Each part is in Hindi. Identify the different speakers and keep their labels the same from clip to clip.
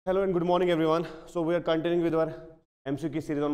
Speaker 1: Hello and good morning everyone. So we are continuing with our MCQ series on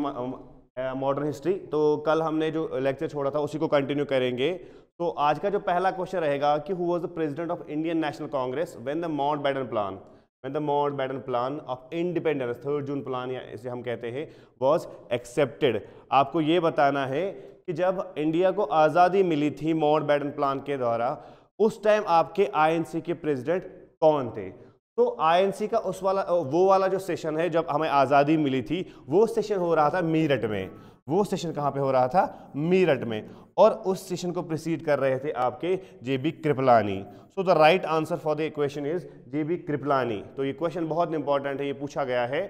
Speaker 1: modern history. तो कल हमने जो लेक्चर छोड़ा था उसी को कंटिन्यू करेंगे. तो आज का जो पहला क्वेश्चन रहेगा कि who was the president of Indian national Congress when the Mountbatten plan of independence 3 June plan या इसे हम कहते हैं वाज एक्सेप्टेड. आपको ये बताना है कि जब इंडिया को आज़ादी मिली थी माउंटबेटन प्लान के द्वारा, उस टाइम आपके आईएनसी के प्रेसिडेंट कौन थे. तो आईएनसी का वो वाला जो सेशन है जब हमें आज़ादी मिली थी, वो सेशन हो रहा था मीरठ में. वो सेशन कहाँ पे हो रहा था? मीरठ में. और उस सेशन को प्रिसीड कर रहे थे आपके JB Kripalani. So the right answer for the equation is JB Kripalani. तो ये क्वेश्चन बहुत इंपॉर्टेंट है, ये पूछा गया है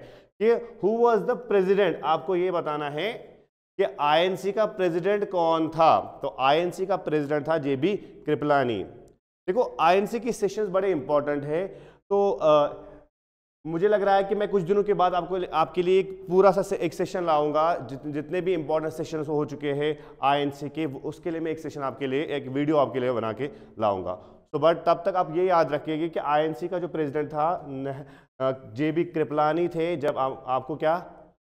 Speaker 1: कि हु वाज द प्रेसिडेंट. आपको ये बताना है कि आईएनसी का प्रेसिडेंट कौन था. तो आईएनसी का प्रेसिडेंट था जेबी कृपलानी. देखो आईएनसी की सेशंस बड़े इंपॉर्टेंट है. तो मुझे लग रहा है कि मैं कुछ दिनों के बाद आपके लिए एक पूरा सा एक सेशन लाऊंगा. जितने भी इंपॉर्टेंट सेशंस हो चुके हैं आईएनसी के, उसके लिए मैं एक सेशन आपके लिए, एक वीडियो आपके लिए बना के लाऊंगा. तो बट तब तक आप ये याद रखिएगा कि आईएनसी का जो प्रेसिडेंट था जेबी कृपलानी थे जब आपको क्या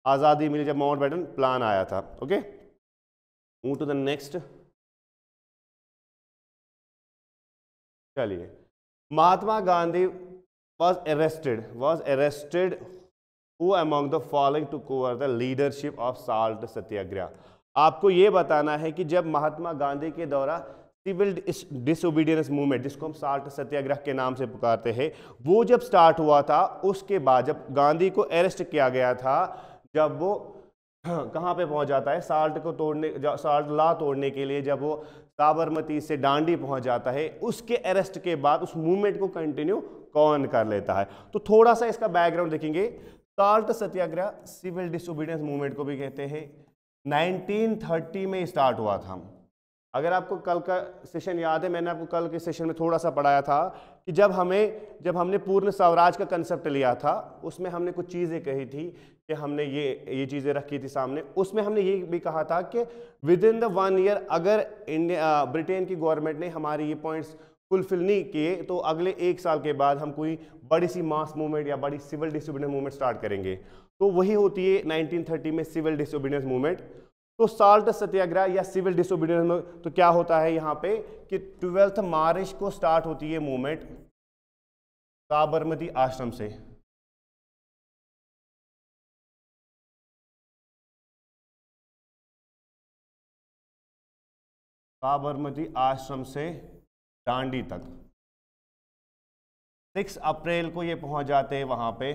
Speaker 1: आज़ादी मिली, जब माउंटबेटन प्लान आया था. Okay, move to the next. चलिए, Mahatma Gandhi was arrested who among the following took over the leadership of salt satyagraha. आपको ये बताना है कि जब महात्मा गांधी के द्वारा सिविल डिसोबीडियंस मूवमेंट, जिसको हम साल्ट सत्याग्रह के नाम से पुकारते हैं, वो जब स्टार्ट हुआ था, उसके बाद जब गांधी को अरेस्ट किया गया था, जब वो कहाँ पे पहुंच जाता है, साल्ट ला तोड़ने के लिए जब वो साबरमती से डांडी पहुंच जाता है, उसके अरेस्ट के बाद उस मूवमेंट को कंटिन्यू कौन कर लेता है. तो थोड़ा सा इसका बैकग्राउंड देखेंगे. साल्ट सत्याग्रह सिविल डिसोबीडियंस मूवमेंट को भी कहते हैं, 1930 में स्टार्ट हुआ था. अगर आपको कल का सेशन याद है, मैंने आपको कल के सेशन में थोड़ा सा पढ़ाया था कि जब हमने पूर्ण स्वराज का कंसेप्ट लिया था, उसमें हमने कुछ चीज़ें कही थी कि हमने ये चीज़ें रखी थी सामने. उसमें हमने ये भी कहा था कि विद इन द 1 ईयर अगर ब्रिटेन की गवर्नमेंट ने हमारे ये पॉइंट्स फुलफिल नहीं किए, तो अगले 1 साल के बाद हम कोई बड़ी सी मास मूवमेंट या बड़ी सिविल डिसोबीडियंस मूवमेंट स्टार्ट करेंगे. तो वही होती है 1930 में सिविल डिसोबीडियंस मूवमेंट. तो साल्ट सत्याग्रह या सिविल डिसोबीडियंस में तो क्या होता है यहाँ पे कि 12 मार्च को स्टार्ट होती है मूवमेंट साबरमती आश्रम से. साबरमती आश्रम से डांडी तक 6 अप्रैल को ये पहुंच जाते हैं वहां पे.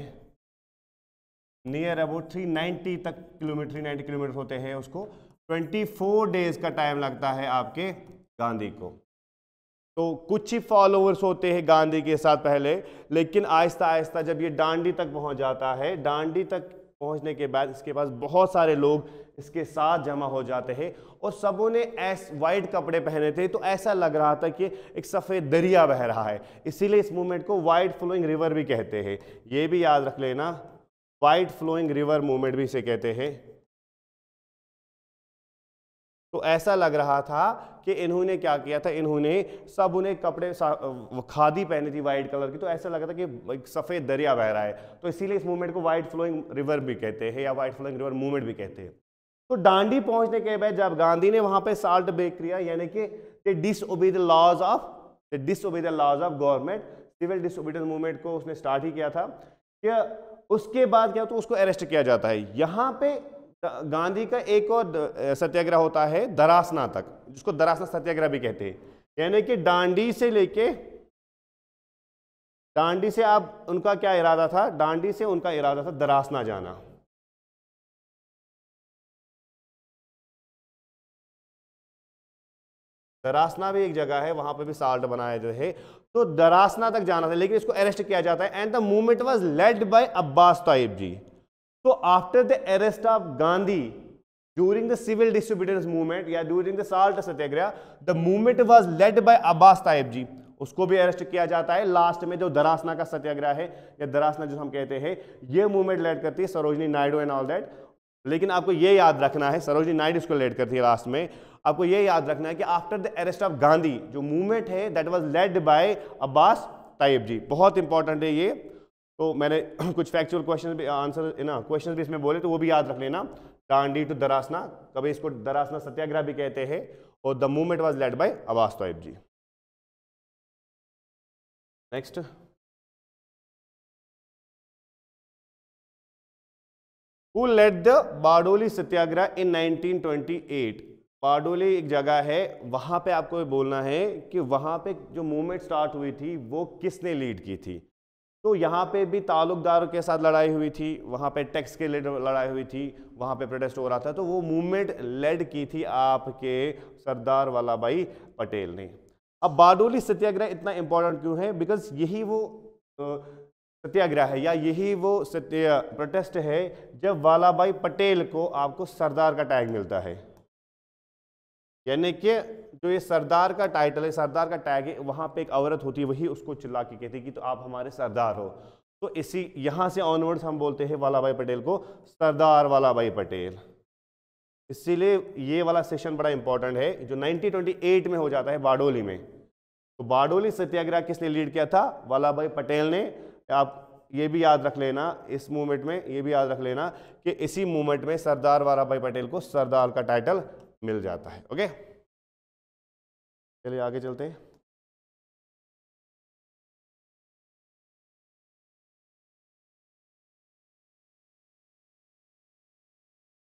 Speaker 1: नियर अबाउट 390 किलोमीटर होते हैं. उसको 24 डेज का टाइम लगता है आपके गांधी को. तो कुछ ही फॉलोअर्स होते हैं गांधी के साथ पहले, लेकिन आहिस्ता आहिस्ता जब ये डांडी तक पहुंच जाता है, डांडी तक पहुंचने के बाद इसके पास बहुत सारे लोग इसके साथ जमा हो जाते हैं और सबों ने वाइट कपड़े पहने थे. तो ऐसा लग रहा था कि एक सफ़ेद दरिया बह रहा है, इसीलिए इस मूवमेंट को वाइट फ्लोइंग रिवर भी कहते हैं. ये भी याद रख लेना, वाइट फ्लोइंग रिवर मूवमेंट भी इसे कहते हैं. तो ऐसा लग रहा था कि इन्होंने क्या किया था, सब उन्हें कपड़े खादी पहनी थी वाइट कलर की, तो ऐसा लगा था कि एक सफ़ेद दरिया बह रहा है. तो इसीलिए इस मूवमेंट को वाइट फ्लोइंग रिवर भी कहते हैं या वाइट फ्लोइंग रिवर मूवमेंट भी कहते हैं. तो डांडी पहुंचने के बाद जब गांधी ने वहां पे साल्ट ब्रेक किया, यानी कि disobey the laws of government, civil disobedience movement को उसने स्टार्ट ही किया था, कि उसके बाद क्या, तो उसको अरेस्ट किया जाता है. यहाँ पे गांधी का एक और सत्याग्रह होता है दरासना तक, जिसको दरासना सत्याग्रह भी कहते हैं. यानी कि डांडी से आप उनका क्या इरादा था, डांडी से उनका इरादा था दरासना जाना. दरासना भी एक जगह है, वहां पे भी साल्ट बनाए जो है. तो दरासना तक जाना था, लेकिन इसको अरेस्ट किया जाता है. And the movement was led by Abbas Tyab ji. तो after the arrest of Gandhi during the civil disobedience movement या during the salt Satyagraha, the movement was led by Abbas Tyab ji. उसको भी अरेस्ट किया जाता है. लास्ट में जो दरासना का सत्याग्रह है या दरासना जो हम कहते हैं, ये मूवमेंट लेड करती है Sarojini Naidu and all that. लेकिन आपको ये याद रखना है, सरोजनी नायडू इसको लेड करती है लास्ट में. आपको ये याद रखना है कि after the arrest of Gandhi जो मूवमेंट है that was led by Abbas Tyab ji. बहुत इंपॉर्टेंट है ये. तो मैंने कुछ फैक्चुअल क्वेश्चन भी आंसर ना क्वेश्चन भी इसमें बोले, तो वो भी याद रख लेना। दांडी टू दरासना, कभी इसको दरासना सत्याग्रह भी कहते हैं, और the movement was led by Abbas Talib ji. Next, who led the Bardoli Satyagraha in 1928? Bardoli एक जगह है, वहां पे आपको बोलना है कि वहां पे जो मूवमेंट स्टार्ट हुई थी वो किसने लीड की थी। तो यहाँ पे भी ताल्लुकदारों के साथ लड़ाई हुई थी, वहाँ पे टैक्स के लिए लड़ाई हुई थी, वहाँ पे प्रोटेस्ट हो रहा था, तो वो मूवमेंट लेड की थी आपके सरदार वल्लभ भाई पटेल ने। अब बारडोली सत्याग्रह इतना इंपॉर्टेंट क्यों है? बिकॉज यही वो सत्याग्रह है या यही वो सत्य प्रोटेस्ट है जब वल्लभ भाई पटेल को आपको सरदार का टैग मिलता है, यानी कि जो ये सरदार का टाइटल है, सरदार का टैग है, वहां पे एक औरत होती है, वही उसको चिल्ला के कहती है कि तो आप हमारे सरदार हो। तो इसी यहां से ऑनवर्ड्स हम बोलते हैं वल्लभ भाई पटेल को सरदार वल्लभ भाई पटेल। इसीलिए ये वाला सेशन बड़ा इंपॉर्टेंट है जो 1928 में हो जाता है बारडोली में। तो बारडोली सत्याग्रह किसने लीड किया था? वल्लभ भाई पटेल ने। आप ये भी याद रख लेना, इस मूवमेंट में ये भी याद रख लेना कि इसी मूवमेंट में सरदार वल्लभ भाई पटेल को सरदार का टाइटल मिल जाता है। ओके, चलिए आगे चलते हैं।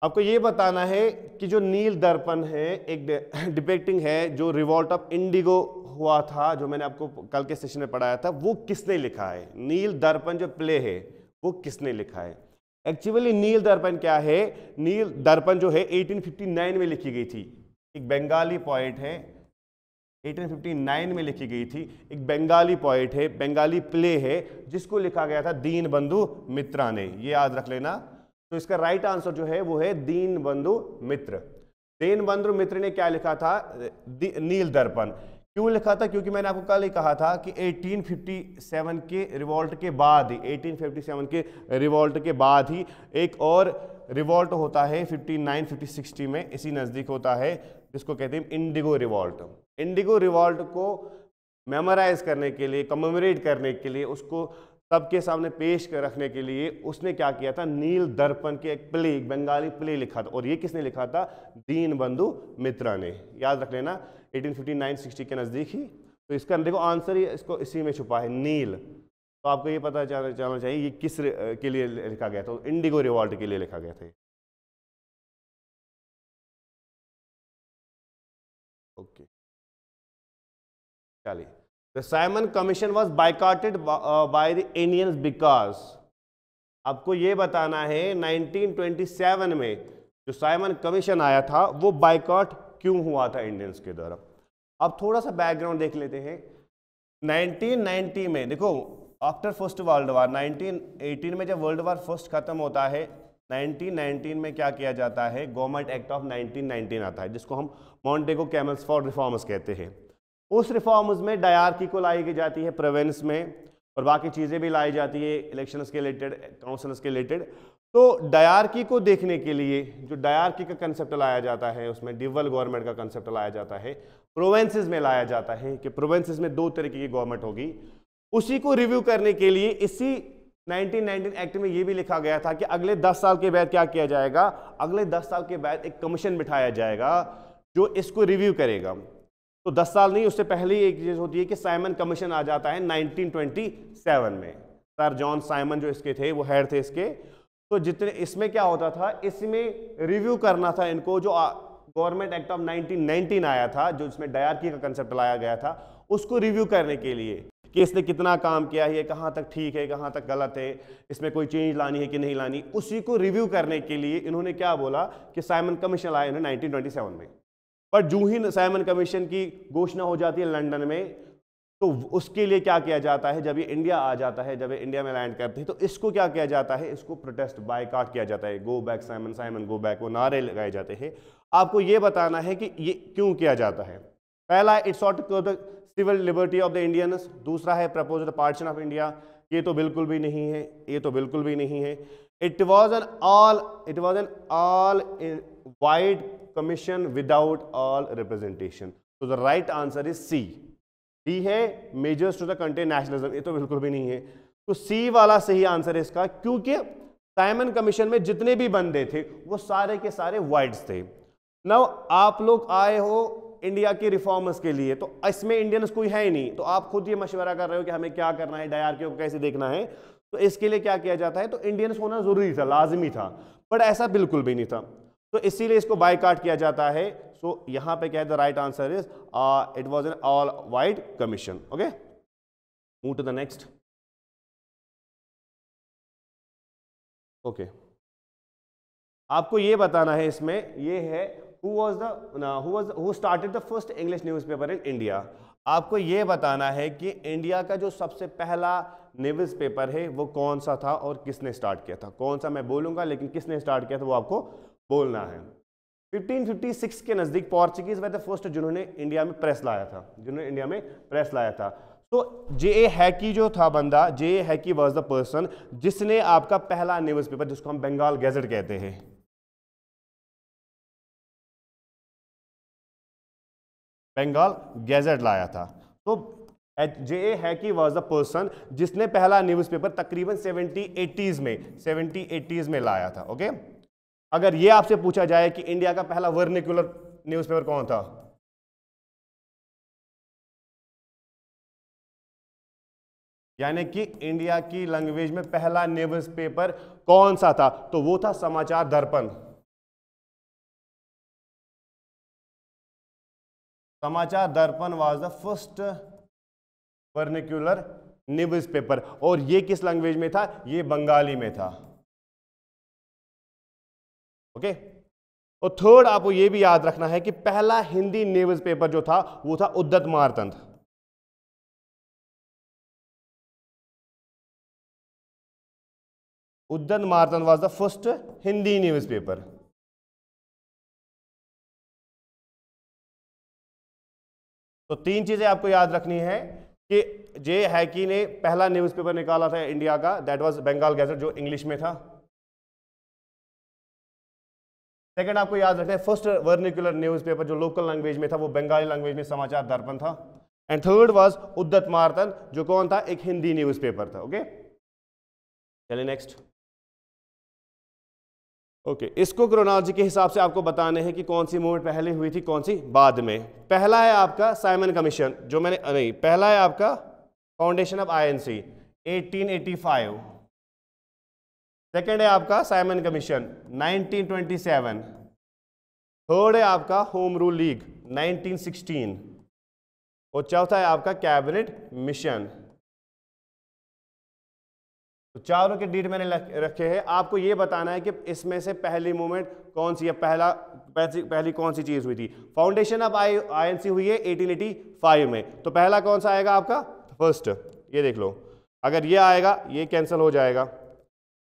Speaker 1: आपको ये बताना है कि जो नील दर्पण है एक डिपेक्टिंग है जो रिवॉल्ट ऑफ इंडिगो हुआ था, जो मैंने आपको कल के सेशन में पढ़ाया था, वो किसने लिखा है? नील दर्पण जो प्ले है वो किसने लिखा है? एक्चुअली नील दर्पण क्या है? नील दर्पण जो है 1859 में लिखी गई थी, एक बंगाली पोएट है, 1859 में लिखी गई थी, एक बंगाली पोएट है, बंगाली प्ले है जिसको लिखा गया था दीन बंधु मित्रा ने। ये याद रख लेना। तो इसका राइट आंसर जो है वो है दीन बंधु मित्र। दीन बंधु मित्र ने क्या लिखा था? नील दर्पण। क्यों लिखा था? क्योंकि मैंने आपको कल ही कहा था कि 1857 के रिवॉल्ट के बाद ही 1857 के रिवॉल्ट के बाद ही एक और रिवॉल्ट होता है 59-60 में, इसी नज़दीक होता है, जिसको कहते हैं इंडिगो रिवॉल्ट। इंडिगो रिवॉल्ट को मेमोराइज करने के लिए, कमेमोरेट करने के लिए, उसको सबके सामने पेश कर रखने के लिए उसने क्या किया था? नील दर्पण के एक प्ले, एक बंगाली प्ले लिखा था। और ये किसने लिखा था? दीन बंधु मित्रा ने। याद रख लेना, 1859-60 के नज़दीक ही। तो इसका देखो आंसर ही इसको इसी में छुपा है, नील। तो आपको ये पता चलना चाहिए ये किस के लिए लिखा गया था। इंडिगो रिवॉल्ट के लिए लिखा गया था। ओके, चलिए। The Simon Commission was boycotted by the Indians because, आपको ये बताना है 1927 में जो साइमन कमीशन आया था वो बाइकॉट क्यों हुआ था इंडियंस के द्वारा। अब थोड़ा सा बैकग्राउंड देख लेते हैं। 1990 में देखो, आफ्टर फर्स्ट वर्ल्ड वार 1918 में जब वर्ल्ड वार फर्स्ट खत्म होता है, 1919 में क्या किया जाता है? गवर्नमेंट एक्ट ऑफ 1919 आता है, जिसको हम मॉन्टेगो कैमल्सफोर्ड रिफॉर्म्स कहते हैं। उस रिफॉर्म्स में डायरकी को लाई जाती है प्रोविंस में, और बाकी चीज़ें भी लाई जाती है इलेक्शंस के रिलेटेड, काउंसिल्स के रिलेटेड। तो डायरकी को देखने के लिए जो डायरकी का कंसेप्ट लाया जाता है, उसमें डिवल गवर्नमेंट का कंसेप्ट लाया जाता है, प्रोविंसेस में लाया जाता है कि प्रोविंसेस में 2 तरीके की गवर्नमेंट होगी। उसी को रिव्यू करने के लिए इसी 1919 एक्ट में ये भी लिखा गया था कि अगले 10 साल के बाद क्या किया जाएगा? अगले 10 साल के बाद एक कमीशन बिठाया जाएगा जो इसको रिव्यू करेगा। तो 10 साल नहीं, उससे पहले ही एक चीज होती है कि साइमन कमीशन आ जाता है 1927 में। सर जॉन साइमन जो इसके थे वो हेड थे इसके। तो जितने इसमें क्या होता था, इसमें रिव्यू करना था इनको जो गवर्नमेंट एक्ट ऑफ 1919 आया था, जो इसमें डायरकी का कंसेप्ट लाया गया था, उसको रिव्यू करने के लिए कि इसने कितना काम किया है, कहाँ तक ठीक है, कहाँ तक गलत है, इसमें कोई चेंज लानी है कि नहीं लानी, उसी को रिव्यू करने के लिए इन्होंने क्या बोला कि साइमन कमीशन लाया इन्होंने 1927 में। पर जो ही साइमन कमीशन की घोषणा हो जाती है लंदन में, तो उसके लिए क्या किया जाता है? जब ये इंडिया आ जाता है, जब ये इंडिया में लैंड करते हैं, तो इसको क्या किया जाता है? इसको प्रोटेस्ट बायकॉट किया जाता है। Go back Simon, Simon go back, वो नारे लगाए जाते हैं। आपको ये बताना है कि ये क्यों किया जाता है। पहला है it's sought the civil liberty of the Indians, दूसरा है प्रपोज्ड पार्टीशन ऑफ इंडिया, ये तो बिल्कुल भी नहीं है, ये तो बिल्कुल भी नहीं है। It was an all white commission without all representation. तो the right answer is C, D है measures to the contain nationalism, ये तो बिल्कुल भी नहीं है। तो सी वाला सही आंसर है इसका, क्योंकि साइमन कमीशन में जितने भी बंदे थे वो सारे के सारे वाइट्स थे। नाउ आप लोग आए हो इंडिया के रिफॉर्मर्स के लिए, तो इसमें इंडियंस कोई है ही नहीं, तो आप खुद ये मशवरा कर रहे हो कि हमें क्या करना है, डायरकी को कैसे देखना है। तो इसके लिए क्या किया जाता है, तो इंडियंस होना जरूरी था, लाजमी था, बट ऐसा बिल्कुल भी नहीं था, तो इसीलिए इसको बायकॉट किया जाता है। सो यहां पे क्या है, the right answer is it was an all white commission. Okay, move to the next. Okay, आपको ये बताना है इसमें, ये है who started the first English newspaper in India। आपको ये बताना है कि इंडिया का जो सबसे पहला न्यूज़पेपर है वो कौन सा था और किसने स्टार्ट किया था। कौन सा मैं बोलूंगा, लेकिन किसने स्टार्ट किया था वो आपको बोलना है। 1556 के नजदीक पोर्चुगीज वे द फर्स्ट जिन्होंने इंडिया में प्रेस लाया था, तो जे हैकी जो था बंदा, जे हैकी वाज द पर्सन जिसने आपका पहला न्यूज़पेपर, जिसको हम बंगाल गैजेट कहते हैं, बंगाल गैजेट लाया था। तो जे हैकी वाज द पर्सन जिसने पहला न्यूज़पेपर तकरीबन 70-80s में लाया था। ओके, अगर ये आपसे पूछा जाए कि इंडिया का पहला वर्निकुलर न्यूज़पेपर कौन था, यानी कि इंडिया की लैंग्वेज में पहला न्यूज़पेपर कौन सा था, तो वो था समाचार दर्पण। समाचार दर्पण was the first vernacular newspaper, और ये किस लैंग्वेज में था, ये बंगाली में था। ओके, और थर्ड आपको ये भी याद रखना है कि पहला हिंदी न्यूज़पेपर जो था वो था Udyat Martand. Udyat Martand was the first Hindi newspaper. तो तीन चीजें आपको याद रखनी है कि जे हैकी ने पहला न्यूज़पेपर निकाला था इंडिया का, दैट वाज बंगाल गैजेट, जो इंग्लिश में था। सेकंड आपको याद रखना है फर्स्ट वर्निकुलर न्यूज़पेपर जो लोकल लैंग्वेज में था वो बंगाली लैंग्वेज में समाचार दर्पण था। एंड थर्ड वाज उद्यत मारतंड, जो कौन था, एक हिंदी न्यूज़पेपर था। ओके, चलिए नेक्स्ट। ओके, इसको क्रोनोलॉजी के हिसाब से आपको बताने हैं कि कौन सी मूवमेंट पहले हुई थी, कौन सी बाद में। पहला है आपका साइमन कमीशन, जो मैंने नहीं, पहला है आपका फाउंडेशन ऑफ आईएनसी 1885। सेकंड है आपका साइमन कमीशन 1927। थर्ड है आपका होम रूल लीग 1916, और चौथा है आपका कैबिनेट मिशन। तो चारों के डेट मैंने रखे हैं। आपको ये बताना है कि इसमें से पहली मूवमेंट कौन सी है, पहली कौन सी चीज हुई थी। फाउंडेशन ऑफ आईएनसी हुई है 1885 में, तो पहला कौन सा आएगा आपका, फर्स्ट, ये देख लो, अगर ये आएगा ये कैंसिल हो जाएगा।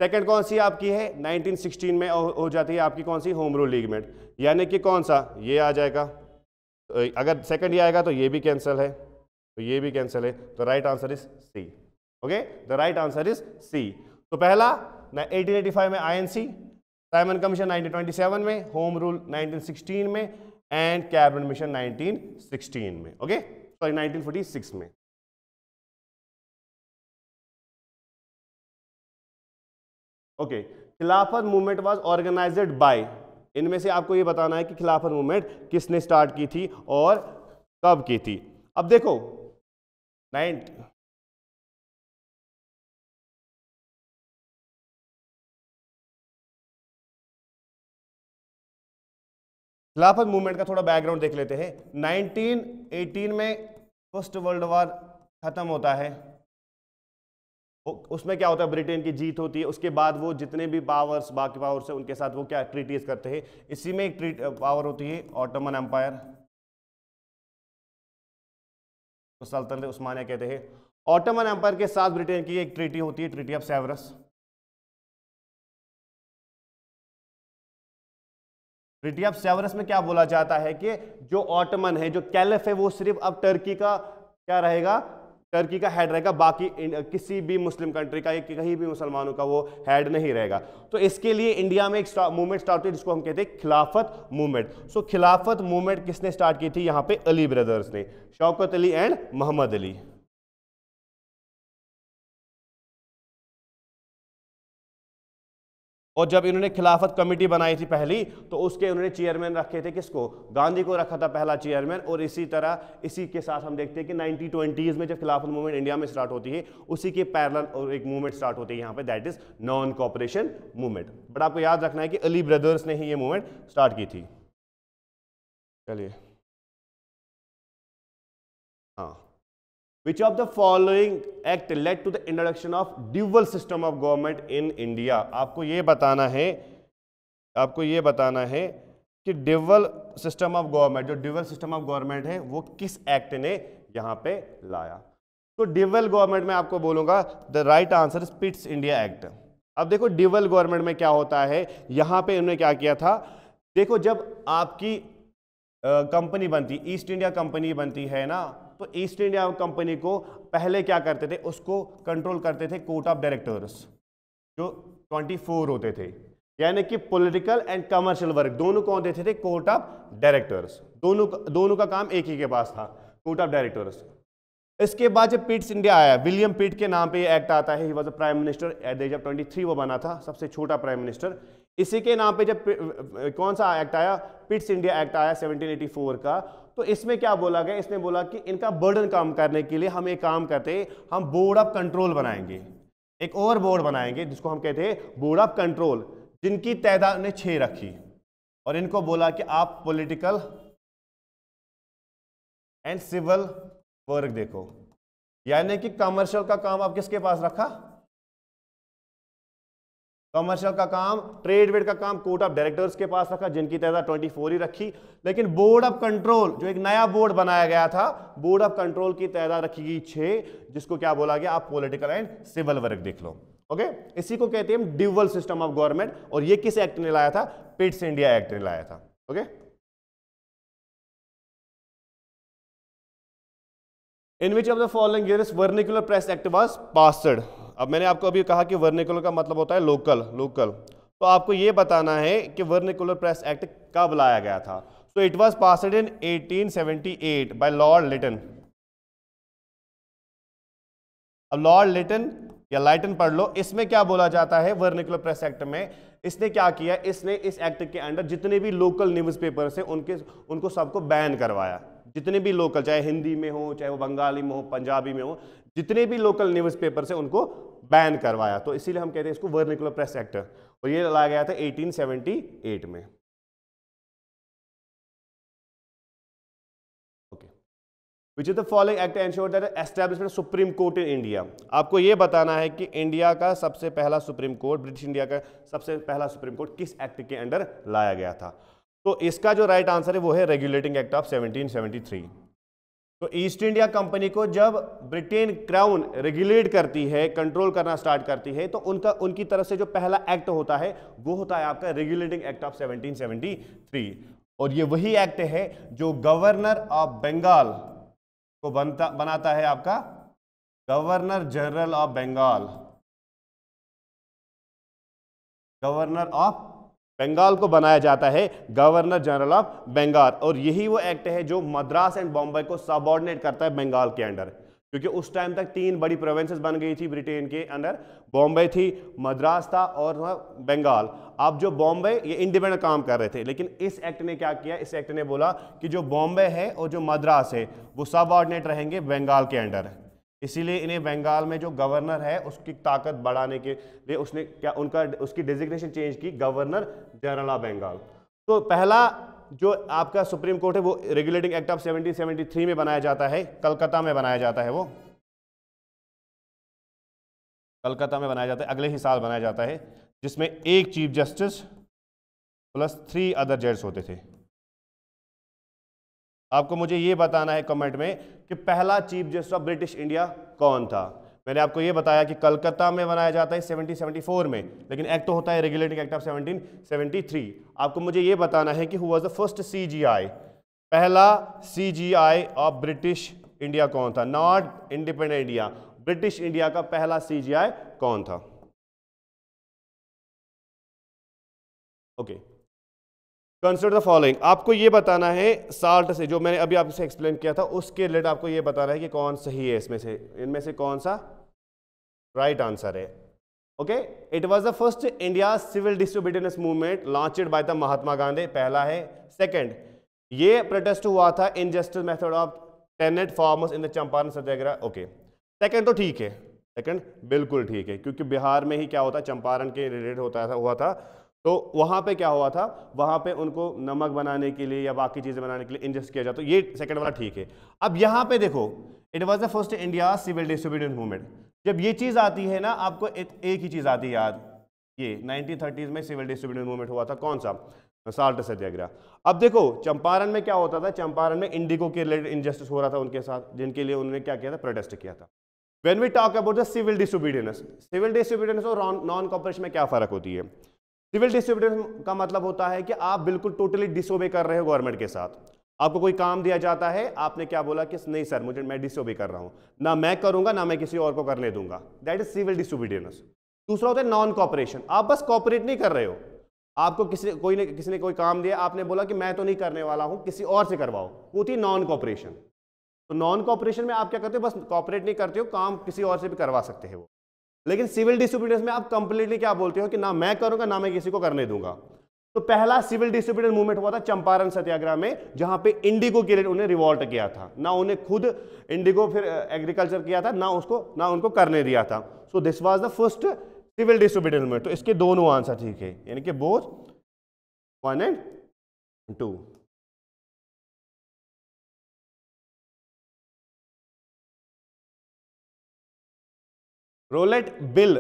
Speaker 1: सेकंड कौन सी आपकी है, 1916 में हो जाती है आपकी कौन सी, होम रूल लीगमेंट, यानी कि कौन सा, ये आ जाएगा। तो अगर सेकंड ये आएगा तो ये भी कैंसिल है, तो ये भी कैंसिल है, तो right answer is C. Okay, the right answer is C. तो पहला 1885 में आईएनसी, साइमन कमीशन 1927 में, होम रूल 1916 में, एंड कैबिनेट मिशन 1916 में। ओके, सॉरी 1946 में। ओके, खिलाफत मूवमेंट वाज ऑर्गेनाइज्ड बाय, इनमें से आपको ये बताना है कि खिलाफत मूवमेंट किसने स्टार्ट की थी और कब की थी। अब देखो खिलाफत मूवमेंट का थोड़ा बैकग्राउंड देख लेते हैं। 1918 में फर्स्ट वर्ल्ड वॉर खत्म होता है, उसमें क्या होता है, ब्रिटेन की जीत होती है। उसके बाद वो जितने भी पावर्स, बाकी पावर्स है, उनके साथ वो क्या ट्रीटीज करते हैं। इसी में एक पावर होती है ऑटोमन एम्पायर, तो सल्तनत उस्मानिया कहते हैं। ऑटोमन एम्पायर के साथ ब्रिटेन की एक ट्रीटी होती है, treaty of Sevres. Treaty of Sevres में क्या बोला जाता है कि जो ऑटोमन है, जो कैलिफ है, वो सिर्फ अब टर्की का क्या रहेगा, टर्की का हेड रहेगा, बाकी किसी भी मुस्लिम कंट्री का, कहीं भी मुसलमानों का वो हेड नहीं रहेगा। तो इसके लिए इंडिया में एक मूवमेंट स्टार्ट हुई जिसको हम कहते हैं खिलाफत मूवमेंट। सो खिलाफत मूवमेंट किसने स्टार्ट की थी, यहाँ पे अली ब्रदर्स ने, शौकत अली एंड मोहम्मद अली। और जब इन्होंने खिलाफत कमेटी बनाई थी पहली, तो उसके उन्होंने चेयरमैन रखे थे किसको, गांधी को रखा था पहला चेयरमैन। और इसी तरह इसी के साथ हम देखते हैं कि 1920s में जब खिलाफत मूवमेंट इंडिया में स्टार्ट होती है, उसी के पैरेलल और एक मूवमेंट स्टार्ट होती है यहाँ पे, that is non cooperation movement. But आपको याद रखना है कि अली ब्रदर्स ने ही ये मूवमेंट स्टार्ट की थी। चलिए, हाँ, Which of the following act led to the introduction of dual system of government in India? आपको ये बताना है कि ड्यूअल सिस्टम ऑफ गवर्नमेंट, जो ड्यूअल सिस्टम ऑफ गवर्नमेंट है वो किस एक्ट ने यहाँ पे लाया। तो ड्यूअल गवर्नमेंट में आपको बोलूंगा the right answer is Pitt's India act. अब देखो ड्यूअल गवर्नमेंट में क्या होता है, यहाँ पे उन्होंने क्या किया था, देखो जब आपकी कंपनी बनती, ईस्ट इंडिया कंपनी बनती है ना, तो ईस्ट इंडिया कंपनी को पहले क्या करते थे, उसको कंट्रोल करते थे कोर्ट ऑफ डायरेक्टर्स, जो 24 होते थे, यानी कि पॉलिटिकल एंड कमर्शियल वर्क दोनों कौन देते थे, कोर्ट ऑफ डायरेक्टर्स। दोनों का काम एक ही के पास था, कोर्ट ऑफ डायरेक्टर्स। इसके बाद जब पिट्स इंडिया आया, विलियम पिट के नाम पे ये एक्ट आता है, he was a prime minister at the age of 23, वो बना था सबसे छोटा प्राइम मिनिस्टर। इसी के नाम पे जब कौन सा एक्ट आया, पिट्स इंडिया एक्ट आया 1784 का, तो इसमें क्या बोला गया, इसमें बोला कि इनका बर्डन कम करने के लिए हम एक काम करते हैं, हम बोर्ड ऑफ कंट्रोल बनाएंगे, एक और बोर्ड बनाएंगे जिसको हम कहते हैं बोर्ड ऑफ कंट्रोल, जिनकी तादाद ने 6 रखी, और इनको बोला कि आप पॉलिटिकल एंड सिविल वर्क देखो, यानी कि कमर्शियल का काम आप किसके पास रखा, कमर्शियल का काम, ट्रेड वेड का काम कोर्ट ऑफ डायरेक्टर्स के पास रखा, जिनकी तादाद 24 ही रखी। लेकिन बोर्ड ऑफ कंट्रोल, जो एक नया बोर्ड बनाया गया था, बोर्ड ऑफ कंट्रोल की तादाद रखी गई 6, जिसको क्या बोला गया, आप पॉलिटिकल एंड सिविल वर्क देख लो। ओके, इसी को कहते हैं ड्यूअल सिस्टम ऑफ गवर्नमेंट, और ये किस एक्ट ने लाया था, पिट्स इंडिया एक्ट ने लाया था। Okay, in which of the following years vernacular press act was passed. अब मैंने आपको अभी कहा कि वर्निकुलर का मतलब होता है लोकल, तो आपको ये बताना है कि वर्निकुलर प्रेस एक्ट कब लाया गया था। So it was passed in 1878 by lord Lytton. अब लॉर्ड लिटन या लाइटन पढ़ लो, इसमें क्या बोला जाता है वर्निकुलर प्रेस एक्ट में, इसने क्या किया, इसने इस एक्ट के अंडर जितने भी लोकल न्यूज़पेपर्स हैं उनको सबको बैन करवाया। जितने भी लोकल, चाहे हिंदी में हो, चाहे वो बंगाली में हो, पंजाबी में हो, जितने भी लोकल न्यूज़पेपर्स हैं उनको बैन करवाया। तो इसीलिए हम कहते हैं इसको वर्निकुलर प्रेस एक्ट, और ये लाया गया था 1878 में। Okay, which is the following act ensure that establishment supreme court in India. आपको ये बताना है कि इंडिया का सबसे पहला सुप्रीम कोर्ट, ब्रिटिश इंडिया का सबसे पहला सुप्रीम कोर्ट किस एक्ट के अंडर लाया गया था। तो इसका जो राइट आंसर है वो है रेगुलेटिंग एक्ट ऑफ 1773। तो ईस्ट इंडिया कंपनी को जब ब्रिटेन क्राउन रेगुलेट करती है, कंट्रोल करना स्टार्ट करती है, तो उनकी तरफ से जो पहला एक्ट होता है वो होता है आपका रेगुलेटिंग एक्ट ऑफ 1773। और ये वही एक्ट है जो गवर्नर ऑफ बंगाल को बनाता है आपका governor general of Bengal. Governor of Bengal को बनाया जाता है गवर्नर जनरल ऑफ बंगाल, और यही वो एक्ट है जो मद्रास एंड बॉम्बे को सबऑर्डिनेट करता है बंगाल के अंडर, क्योंकि उस टाइम तक 3 बड़ी प्रोविंसेस बन गई थी ब्रिटेन के अंडर, बॉम्बे थी, मद्रास था और बंगाल। अब जो बॉम्बे ये इंडिपेंडेंट काम कर रहे थे, लेकिन इस एक्ट ने क्या किया, इस एक्ट ने बोला कि जो बॉम्बे है और जो मद्रास है वो सबऑर्डिनेट रहेंगे बंगाल के अंडर। इसीलिए इन्हें बंगाल में जो गवर्नर है उसकी ताकत बढ़ाने के लिए उसने क्या उसकी डेजिग्नेशन चेंज की, गवर्नर जनरल ऑफ बंगाल। तो पहला जो आपका सुप्रीम कोर्ट है वो रेगुलेटिंग एक्ट ऑफ 1773 में बनाया जाता है, कलकत्ता में बनाया जाता है, वो कलकत्ता में बनाया जाता है, अगले ही साल बनाया जाता है, जिसमें एक चीफ जस्टिस प्लस 3 अदर जज होते थे। आपको मुझे ये बताना है कमेंट में कि पहला chief justice of British India कौन था। मैंने आपको ये बताया कि कलकत्ता में बनाया जाता है 1774 में, लेकिन एक्ट होता है रेगुलेटिंग एक्ट ऑफ 1773। आपको मुझे ये बताना है कि who was the first CGI, पहला CGI ऑफ ब्रिटिश इंडिया कौन था, not independent India, British India का पहला CGI कौन था। ओके, कंसिडर द फॉलोइंग, आपको ये बताना है साल्ट से, जो मैंने अभी आपसे एक्सप्लेन किया था उसके रिलेटेड आपको ये बताना है कि कौन सही है, इनमें से कौन सा राइट आंसर है। Okay, it was the first India civil disobedience movement launched by the Mahatma Gandhi, पहला है। सेकंड, ये प्रोटेस्ट हुआ था injustice method of tenant farmers in the Champaran Satyagraha. Okay, second तो ठीक है, सेकंड बिल्कुल ठीक है, क्योंकि बिहार में ही क्या होता है, चंपारण के रिलेटेड हुआ था, तो वहां पे क्या हुआ था, वहां पे उनको नमक बनाने के लिए या बाकी चीजें बनाने के लिए इंजस्ट किया जाता, तो ये सेकंड वाला ठीक है। अब यहां पे देखो, it was the first India civil disobedience movement, जब ये चीज आती है ना, आपको एक ही चीज आती है याद, ये 1930s में सिविल डिसोबीडियंस मूवमेंट हुआ था, कौन सा, साल्ट सत्याग्रह। अब देखो चंपारण में क्या होता था, चंपारण में इंडिगो के रिलेटेड इनजस्टिस हो रहा था उनके साथ, जिनके लिए उन्होंने क्या किया था, प्रोटेस्ट किया था। When we talk about the civil disobedience और नॉन कॉपरेशन में क्या फर्क होती है। सिविल डिसोबीडियंस का मतलब होता है कि आप बिल्कुल टोटली डिसोबे कर रहे हो गवर्नमेंट के साथ, आपको कोई काम दिया जाता है, आपने क्या बोला कि नहीं सर मैं डिसोबे कर रहा हूं, ना मैं करूंगा ना मैं किसी और को करने दूंगा, दैट इज सिविल डिसोबीडियंस। दूसरा होता है नॉन कॉपरेशन, आप बस कॉपरेट नहीं कर रहे हो, आपको किसी ने कोई काम दिया, आपने बोला कि मैं तो नहीं करने वाला हूं, किसी और से करवाओ, वो थी नॉन कॉपरेशन। तो नॉन कॉपरेशन में आप क्या करते हो, बस कॉपरेट नहीं करते हो, काम किसी और से भी करवा सकते हैं वो। लेकिन सिविल डिसोबीडियंस में आप कंप्लीटली क्या बोलते हो कि ना मैं करूंगा ना मैं किसी को करने दूंगा। तो पहला सिविल डिसोबीडियंस मूवमेंट हुआ था चंपारण सत्याग्रह में, जहां पे इंडिगो के लिए उन्हें रिवॉल्ट किया था, ना उन्हें खुद इंडिगो फिर एग्रीकल्चर किया था, ना उनको करने दिया था। So this was the first civil disobedience movement. तो इसके दोनों आंसर ठीक है, यानी कि both 1 and 2। Rowlatt bill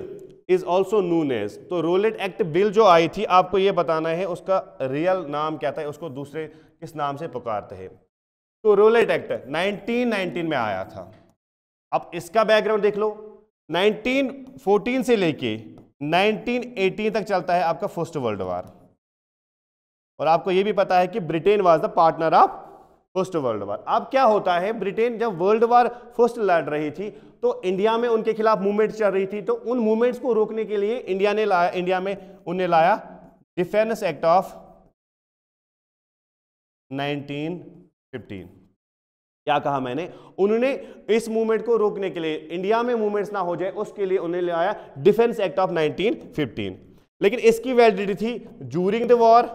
Speaker 1: is also known as, तो रोलेट एक्ट बिल जो आई थी, आपको ये बताना है उसका रियल नाम क्या था, उसको दूसरे किस नाम से पुकारते हैं। तो रोलेट एक्ट 1919 में आया था। अब इसका बैकग्राउंड देख लो, 1914 से लेके 1918 तक चलता है आपका फर्स्ट वर्ल्ड वॉर, और आपको ये भी पता है कि Britain was the partner of first world war. अब क्या होता है, ब्रिटेन जब वर्ल्ड वॉर फर्स्ट लड़ रही थी तो इंडिया में उनके खिलाफ मूवमेंट चल रही थी, तो उन मूवमेंट्स को रोकने के लिए इंडिया में उन्हें लाया डिफेंस एक्ट ऑफ 1915। क्या कहा मैंने, उन्होंने इस मूवमेंट को रोकने के लिए, इंडिया में मूवमेंट्स ना हो जाए उसके लिए उन्हें लाया डिफेंस एक्ट ऑफ 1915। लेकिन इसकी वैलिडिटी थी during the war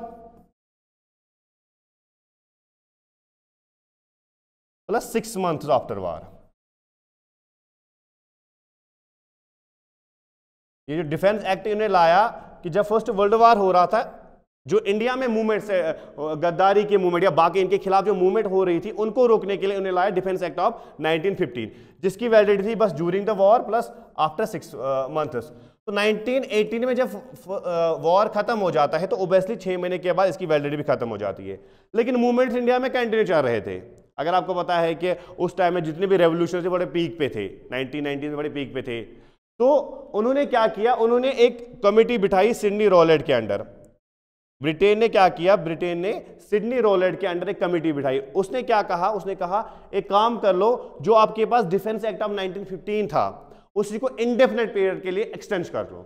Speaker 1: plus 6 months after war. ये जो डिफेंस एक्ट इन्होंने लाया कि जब फर्स्ट वर्ल्ड वॉर हो रहा था, जो इंडिया में मूवमेंट से गद्दारी के मूवमेंट या बाकी इनके खिलाफ जो मूवमेंट हो रही थी, उनको रोकने के लिए उन्हें लाया डिफेंस एक्ट ऑफ 1915, जिसकी वैलिडिटी थी बस during the war plus after 6 months। तो 1918 में जब वॉर खत्म हो जाता है तो ओबियसली 6 महीने के बाद इसकी वैलिडिटी भी खत्म हो जाती है, लेकिन मूवमेंट्स इंडिया में कंटिन्यू चल रहे थे। अगर आपको पता है कि उस टाइम में जितने भी रेवोल्यूशन बड़े पीक पे थे, 1990 में बड़े पीक पे थे, तो उन्होंने क्या किया, उन्होंने एक कमेटी बिठाई सिडनी रोलेट के अंडर। ब्रिटेन ने क्या किया, ब्रिटेन ने सिडनी रोलेट के अंडर एक कमेटी बिठाई। उसने क्या कहा, उसने कहा एक काम कर लो, जो आपके पास डिफेंस एक्ट ऑफ 1915 था उसी को इंडेफिनेट पीरियड के लिए एक्सटेंड कर लो।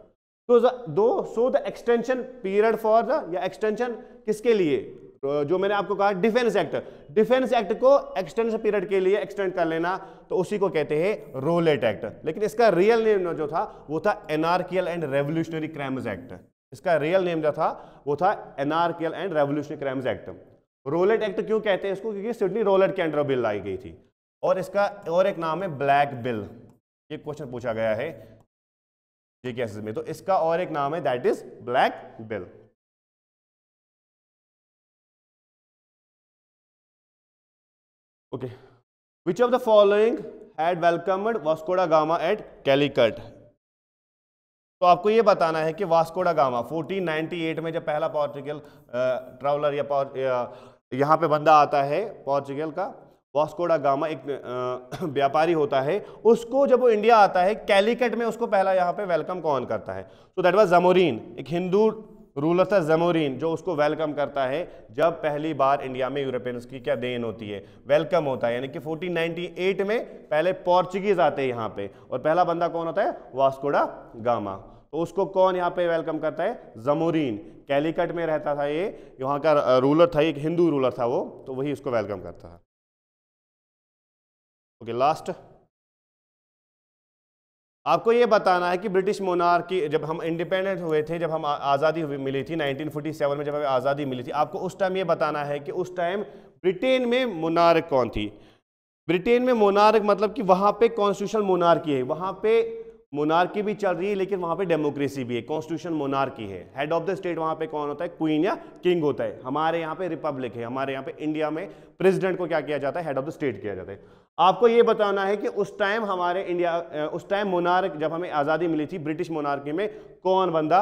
Speaker 1: तो so the extension period for the, या एक्सटेंशन किसके लिए, जो मैंने आपको कहा डिफेंस एक्ट को एक्सटेंशन पीरियड के लिए एक्सटेंड कर लेना, तो उसी को कहते हैं रोलेट एक्ट। लेकिन इसका रियल नेम जो था वो था anarchical and revolutionary crimes act. इसका रियल नेम जो था वो था anarchical and revolutionary crimes act. Rowlatt act क्यों कहते हैं इसको, क्योंकि सिडनी रोलेट के अंडर बिल लाई गई थी। और इसका और एक नाम है ब्लैक बिल, ये क्वेश्चन पूछा गया है जीके में, तो इसका और एक नाम है that is black bill. Okay. Which of the following had welcomed Vasco da Gama at Calicut? तो आपको ये बताना है कि वास्को डा गामा 1498 में जब पहला पोर्चुगल ट्रैवलर या यहाँ पे बंदा आता है पोर्चुगल का, वास्को डा गामा एक व्यापारी होता है, उसको जब वो इंडिया आता है कैलिकट में उसको पहला यहाँ पे वेलकम कौन करता है, तो दैट वाज जमोरीन, एक हिंदू रूलर था जमोरीन, जो उसको वेलकम करता है जब पहली बार इंडिया में यूरोपियंस की क्या देन होती है, वेलकम होता है। यानी कि 1498 में पहले पोर्चुगीज आते हैं यहाँ पे, और पहला बंदा कौन होता है, वास्को डा गामा। तो उसको कौन यहाँ पे वेलकम करता है, जमोरीन। कैलिकट में रहता था ये, यहाँ का रूलर था, एक हिंदू रूलर था वो, तो वही उसको वेलकम करता है। ओके, लास्ट आपको ये बताना है कि ब्रिटिश मोनार्की, जब हम इंडिपेंडेंट हुए थे, जब हम आज़ादी मिली थी 1947 में, जब हमें आज़ादी मिली थी, आपको उस टाइम ये बताना है कि उस टाइम ब्रिटेन में मोनार्क कौन थी। ब्रिटेन में मोनार्क मतलब कि वहां पे कॉन्स्टिट्यूशनल मोनार्की है, वहां पे मोनार्की भी चल रही है लेकिन वहां पे डेमोक्रेसी भी है, कॉन्स्टिट्यूशन मोनार्की है। हेड ऑफ द स्टेट वहां पे कौन होता है, क्वीन या किंग होता है। हमारे यहाँ पे रिपब्लिक है, हमारे यहाँ पे इंडिया में प्रेसिडेंट को क्या किया जाता है, हेड ऑफ द स्टेट किया जाता है। आपको ये बताना है कि उस टाइम हमारे इंडिया, उस टाइम मोनार्क, जब हमें आज़ादी मिली थी ब्रिटिश मोनार्की में, कौन बंदा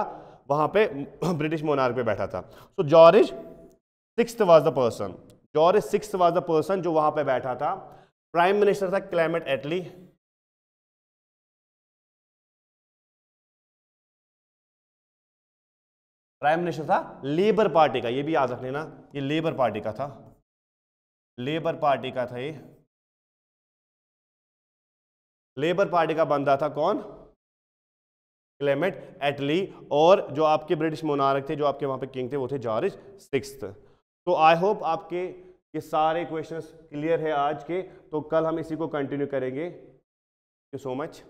Speaker 1: वहां पे ब्रिटिश मोनार्क पे बैठा था। So George sixth was the person, George sixth was the person जो वहां पे बैठा था। प्राइम मिनिस्टर था क्लेमेंट एटली। प्राइम मिनिस्टर था लेबर पार्टी का, ये भी याद रख लेना, ये लेबर पार्टी का था, लेबर पार्टी का था ये, लेबर पार्टी का बंदा था कौन, क्लेमेंट एटली। और जो आपके ब्रिटिश मोनार्क थे, जो आपके वहां पे किंग थे, वो थे जॉर्ज सिक्स्थ। तो आई होप आपके ये सारे क्वेश्चंस क्लियर है आज के, तो कल हम इसी को कंटिन्यू करेंगे। Thank you so much.